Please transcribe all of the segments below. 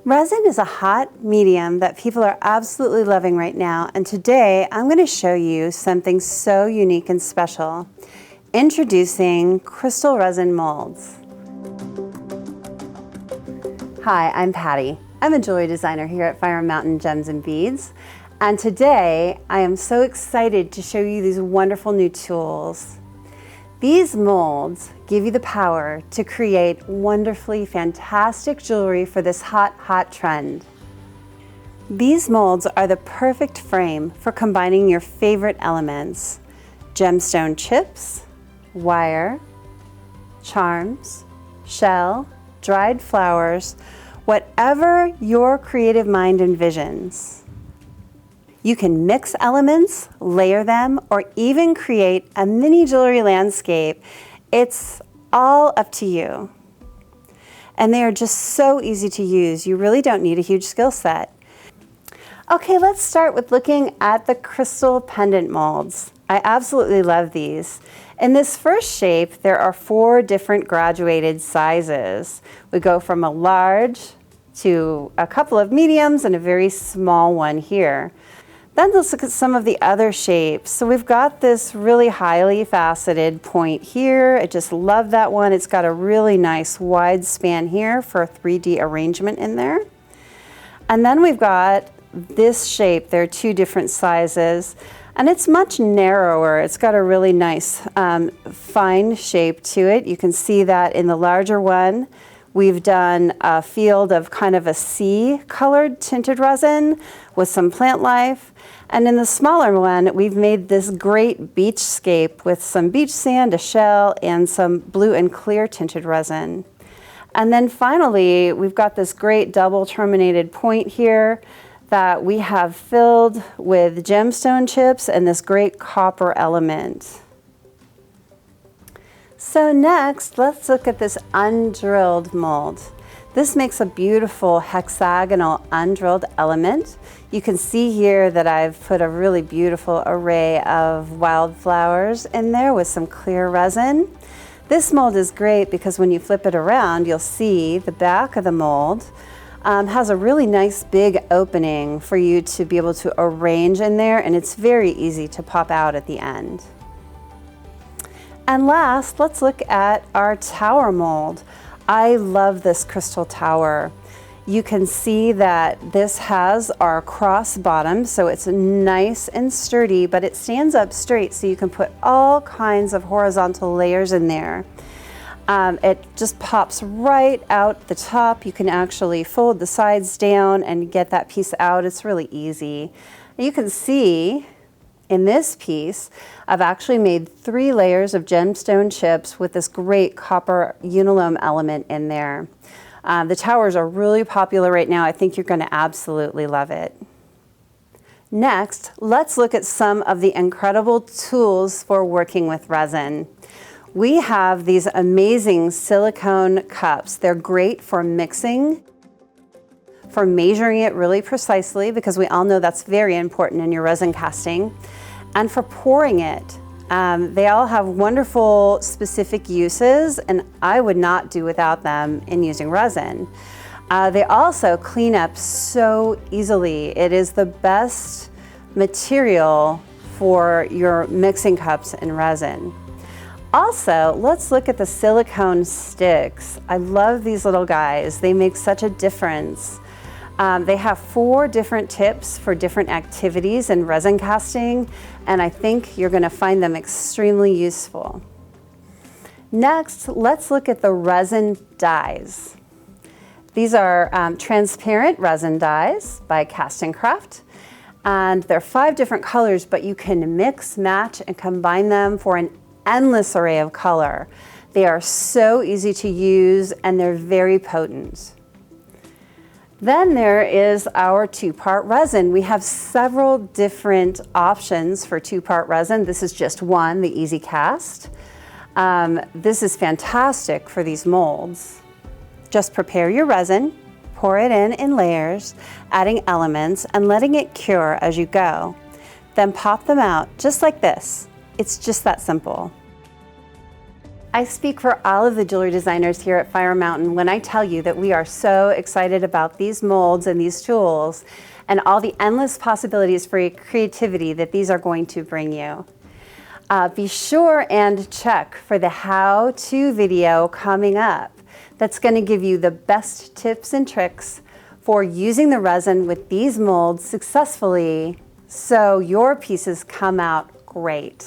Resin is a hot medium that people are absolutely loving right now, and today I'm going to show you something so unique and special. Introducing crystal resin molds. Hi, I'm Patty. I'm a jewelry designer here at Fire Mountain Gems and Beads, and today I am so excited to show you these wonderful new tools. These molds give you the power to create wonderfully fantastic jewelry for this hot trend. These molds are the perfect frame for combining your favorite elements: gemstone chips, wire, charms, shell, dried flowers, whatever your creative mind envisions. You can mix elements, layer them, or even create a mini jewelry landscape. It's all up to you. And they are just so easy to use. You really don't need a huge skill set. Okay, let's start with looking at the crystal pendant molds. I absolutely love these. In this first shape, there are 4 different graduated sizes. We go from a large to a couple of mediums and a very small one here. Then let's look at some of the other shapes. So we've got this really highly faceted point here. I just love that one. It's got a really nice wide span here for a 3D arrangement in there. And then we've got this shape. There are 2 different sizes, and it's much narrower. It's got a really nice fine shape to it. You can see that in the larger one. We've done a field of kind of a sea colored tinted resin with some plant life. And in the smaller one, we've made this great beachscape with some beach sand, a shell, and some blue and clear tinted resin. And then finally, we've got this great double terminated point here that we have filled with gemstone chips and this great copper element. So next, let's look at this undrilled mold. This makes a beautiful hexagonal undrilled element. You can see here that I've put a really beautiful array of wildflowers in there with some clear resin. This mold is great because when you flip it around, you'll see the back of the mold has a really nice big opening for you to be able to arrange in there, and it's very easy to pop out at the end. And last, let's look at our tower mold. I love this crystal tower. You can see that this has our cross bottom, so it's nice and sturdy, but it stands up straight, so you can put all kinds of horizontal layers in there. It just pops right out the top. You can actually fold the sides down and get that piece out. It's really easy. You can see in this piece, I've actually made 3 layers of gemstone chips with this great copper uniloam element in there. The towers are really popular right now. I think you're going to absolutely love it. Next, let's look at some of the incredible tools for working with resin. We have these amazing silicone cups. They're great for mixing, for measuring it really precisely, because we all know that's very important in your resin casting, and for pouring it. They all have wonderful specific uses, and I would not do without them in using resin. They also clean up so easily. It is the best material for your mixing cups in resin. Also, let's look at the silicone sticks. I love these little guys. They make such a difference. They have 4 different tips for different activities in resin casting, and I think you're going to find them extremely useful. Next, let's look at the resin dyes. These are transparent resin dyes by Cast and Craft, and they're 5 different colors, but you can mix, match, and combine them for an endless array of color. They are so easy to use, and they're very potent. Then there is our 2-part resin. We have several different options for 2-part resin. This is just one, the Easy Cast. This is fantastic for these molds. Just prepare your resin, pour it in layers, adding elements and letting it cure as you go. Then pop them out just like this. It's just that simple. I speak for all of the jewelry designers here at Fire Mountain when I tell you that we are so excited about these molds and these tools and all the endless possibilities for creativity that these are going to bring you. Be sure and check for the how-to video coming up. That's going to give you the best tips and tricks for using the resin with these molds successfully so your pieces come out great.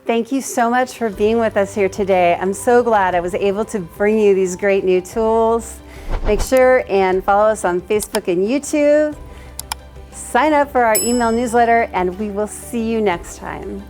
Thank you so much for being with us here today. I'm so glad I was able to bring you these great new tools. Make sure and follow us on Facebook and YouTube. Sign up for our email newsletter, and we will see you next time.